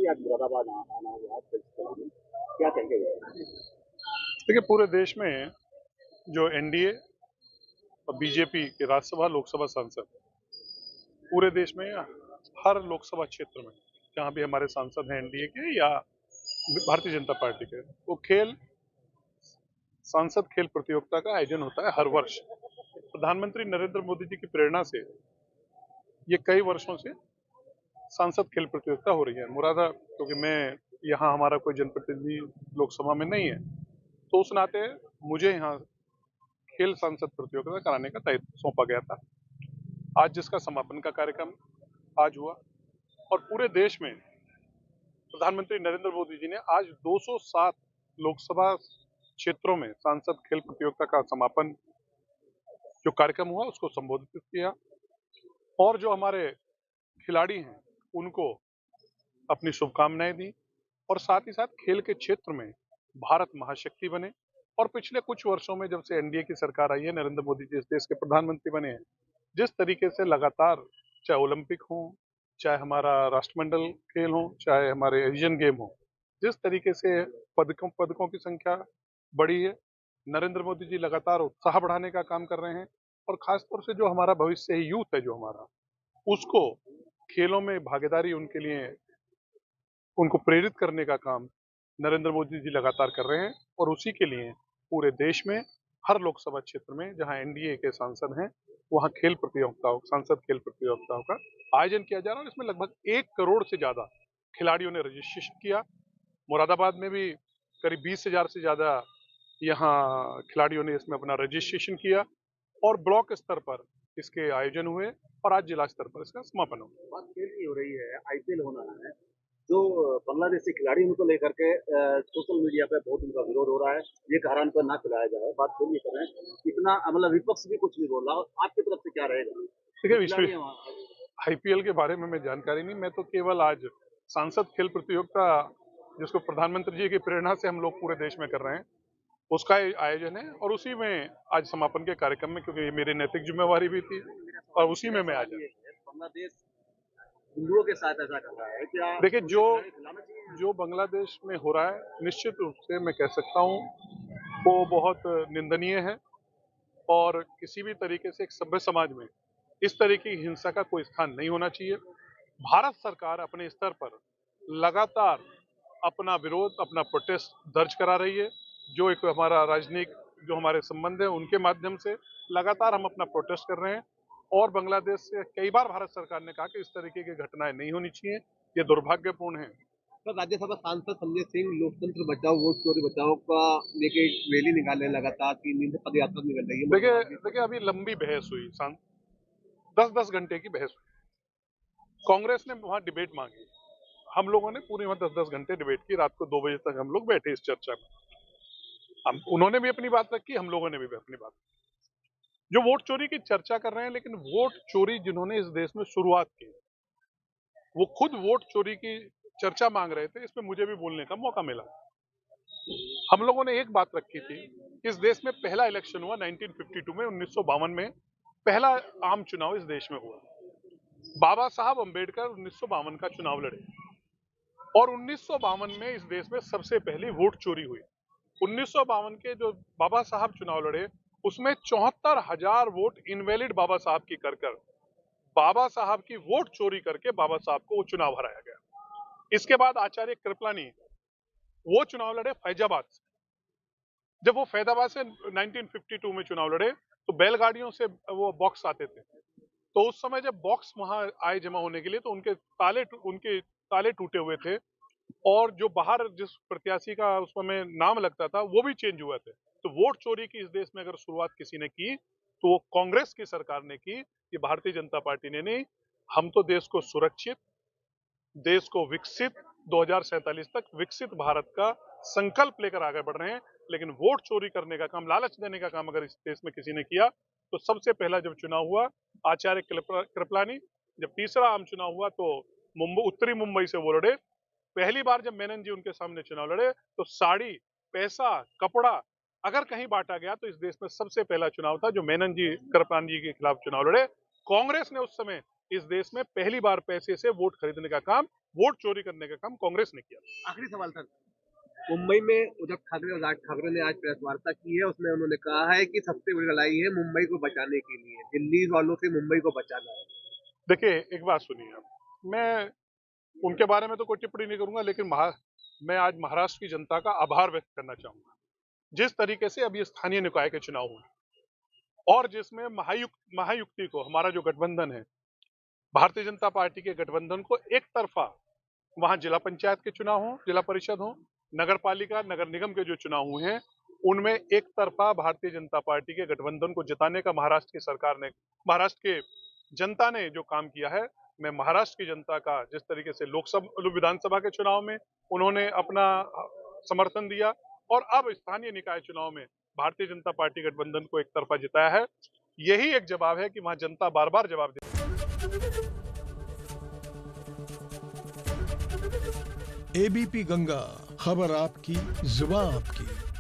कि आज मुरादाबाद आना हुआ है क्या कहेंगे? देखिए, पूरे देश में जो एनडीए और बीजेपी के राज्यसभा लोकसभा सांसद पूरे देश में हर लोकसभा क्षेत्र में जहां भी हमारे सांसद हैं एनडीए के या भारतीय जनता पार्टी के, वो सांसद खेल प्रतियोगिता का आयोजन होता है हर वर्ष। प्रधानमंत्री नरेंद्र मोदी जी की प्रेरणा से ये कई वर्षों से सांसद खेल प्रतियोगिता हो रही है। क्योंकि मैं यहाँ हमारा कोई जनप्रतिनिधि लोकसभा में नहीं है, तो उस नाते मुझे यहाँ खेल सांसद प्रतियोगिता कराने का दायित्व सौंपा गया था। आज जिसका समापन का कार्यक्रम आज हुआ और पूरे देश में प्रधानमंत्री नरेंद्र मोदी जी ने आज 207 लोकसभा क्षेत्रों में सांसद खेल प्रतियोगिता का समापन जो कार्यक्रम हुआ उसको संबोधित किया और जो हमारे खिलाड़ी हैं उनको अपनी शुभकामनाएं दी और साथ ही साथ खेल के क्षेत्र में भारत महाशक्ति बने। और पिछले कुछ वर्षों में जब से एनडीए की सरकार आई है, नरेंद्र मोदी जी इस देश के प्रधानमंत्री बने हैं, जिस तरीके से लगातार चाहे ओलंपिक हो, चाहे हमारा राष्ट्रमंडल खेल हो, चाहे हमारे एशियन गेम हो, जिस तरीके से पदकों की संख्या बढ़ी है, नरेंद्र मोदी जी लगातार उत्साह बढ़ाने का काम कर रहे हैं। और खासतौर से जो हमारा भविष्य है, यूथ है जो हमारा, उसको खेलों में भागीदारी उनके लिए उनको प्रेरित करने का काम नरेंद्र मोदी जी लगातार कर रहे हैं। और उसी के लिए पूरे देश में हर लोकसभा क्षेत्र में जहां एनडीए के सांसद हैं, वहां सांसद खेल प्रतियोगिताओं का आयोजन किया जा रहा है। और इसमें लगभग 1 करोड़ से ज्यादा खिलाड़ियों ने रजिस्ट्रेशन किया। मुरादाबाद में भी करीब 20,000 से ज्यादा यहाँ खिलाड़ियों ने इसमें अपना रजिस्ट्रेशन किया और ब्लॉक स्तर पर इसके आयोजन हुए और आज जिला स्तर पर इसका समापन हो गया। बात खेल की हो रही है, आईपीएल होना है। जो बांग्लादेशी खिलाड़ी उनको लेकर के सोशल मीडिया पे बहुत उनका विरोध हो रहा है। ये कारण पर ना खिलाया जाए, बात खेल नहीं कर रहे हैं, इतना मतलब विपक्ष भी कुछ नहीं बोल रहा। आपकी तरफ से क्या रहेगा? देखिए, आईपीएल के बारे में मैं जानकारी नहीं, मैं तो केवल आज सांसद खेल प्रतियोगिता जिसको प्रधानमंत्री जी की प्रेरणा से हम लोग पूरे देश में कर रहे हैं, उसका आयोजन है और उसी में आज समापन के कार्यक्रम में, क्योंकि ये मेरी नैतिक जिम्मेवारी भी थी और उसी में मैं आज बांग्लादेश हिंदुओं के साथ ऐसा कर रहा है क्या? देखिए, जो बांग्लादेश में हो रहा है, निश्चित रूप से मैं कह सकता हूँ वो बहुत निंदनीय है और किसी भी तरीके से एक सभ्य समाज में इस तरह की हिंसा का कोई स्थान नहीं होना चाहिए। भारत सरकार अपने स्तर पर लगातार अपना विरोध, अपना प्रोटेस्ट दर्ज करा रही है। जो एक हमारा राजनीतिक जो हमारे संबंध है उनके माध्यम से लगातार हम अपना प्रोटेस्ट कर रहे हैं और बांग्लादेश से कई बार भारत सरकार ने कहा कि इस तरीके की घटनाएं नहीं होनी चाहिए, ये दुर्भाग्यपूर्ण है। सर, राज्यसभा सांसद संजय सिंह लोकतंत्र बचाओ वोट चोरी बचाओ का लेके रैली निकालने लगातार 3 दिन से पद यात्रा निकल रही है। देखिए अभी लंबी बहस हुई, 10-10 घंटे की बहस हुई। कांग्रेस ने वहां डिबेट मांगी, हम लोगों ने पूरी वहां 10-10 घंटे डिबेट की। रात को 2 बजे तक हम लोग बैठे इस चर्चा में। उन्होंने भी अपनी बात रखी, हम लोगों ने भी अपनी बात रखी। जो वोट चोरी की चर्चा कर रहे हैं, लेकिन वोट चोरी जिन्होंने इस देश में शुरुआत की, वो खुद वोट चोरी की चर्चा मांग रहे थे। इसमें मुझे भी बोलने का मौका मिला। हम लोगों ने एक बात रखी थी, इस देश में पहला इलेक्शन हुआ 1952 में, 1952 में पहला आम चुनाव इस देश में हुआ। बाबा साहब अंबेडकर 1952 का चुनाव लड़े और 1952 में इस देश में सबसे पहली वोट चोरी हुई। 1952 के जो बाबा साहब चुनाव लड़े, उसमें 74,000 वोट इनवैलिड बाबा साहब की कर बाबा साहब की वोट चोरी करके बाबा साहब को वो चुनाव हराया गया। इसके बाद आचार्य कृपलानी वो चुनाव लड़े फैजाबाद से। जब वो फैजाबाद से 1952 में चुनाव लड़े तो बैलगाड़ियों से वो बॉक्स आते थे, तो उस समय जब बॉक्स वहां आए जमा होने के लिए, तो उनके ताले टूटे हुए थे और जो बाहर जिस प्रत्याशी का उस समय नाम लगता था वो भी चेंज हुए थे। तो वोट चोरी की इस देश में अगर शुरुआत किसी ने की तो वो कांग्रेस की सरकार ने की, ये भारतीय जनता पार्टी ने नहीं। हम तो देश को सुरक्षित, देश को विकसित 2047 तक विकसित भारत का संकल्प लेकर आगे बढ़ रहे हैं। लेकिन वोट चोरी करने का काम, लालच देने का काम अगर इस देश में किसी ने किया, तो सबसे पहला जब चुनाव हुआ आचार्य कृपलानी, जब तीसरा आम चुनाव हुआ तो उत्तरी मुंबई से वो लड़े। पहली बार जब मेनन जी उनके सामने चुनाव लड़े तो साड़ी, पैसा, कपड़ा अगर कहीं बांटा गया तो इस देश में सबसे पहला चुनाव था जो मेनन जी कृपलानी जी के खिलाफ चुनाव लड़े। कांग्रेस ने उस समय इस देश में पहली बार पैसे से वोट खरीदने का काम, वोट चोरी करने का काम कांग्रेस ने किया। आखिरी सवाल सर, मुंबई में उद्धव ठाकरे और राज ठाकरे ने आज प्रेस वार्ता की है। उसमें उन्होंने कहा है कि सबसे बड़ी लड़ाई है मुंबई को बचाने के लिए, दिल्ली वालों से मुंबई को बचाना है। देखिए, एक बात सुनिए आप, मैं उनके बारे में तो कोई टिप्पणी नहीं करूंगा, लेकिन मैं आज महाराष्ट्र की जनता का आभार व्यक्त करना चाहूंगा। जिस तरीके से अभी स्थानीय निकाय के चुनाव हुए और जिसमें महायुक्ति को, हमारा जो गठबंधन है, भारतीय जनता पार्टी के गठबंधन को एक तरफा वहां जिला पंचायत के चुनाव हो, जिला परिषद हो, नगर पालिका, नगर निगम के जो चुनाव हुए हैं, उनमें एक तरफा भारतीय जनता पार्टी के गठबंधन को जिताने का महाराष्ट्र की सरकार ने, महाराष्ट्र के जनता ने जो काम किया है, मैं महाराष्ट्र की जनता का, जिस तरीके से लोकसभा विधानसभा के चुनाव में उन्होंने अपना समर्थन दिया और अब स्थानीय निकाय चुनाव में भारतीय जनता पार्टी गठबंधन को एक तरफा जिताया है, यही एक जवाब है कि वहां जनता बार बार जवाब दे। एबीपी गंगा, खबर आपकी, जुबान आपकी।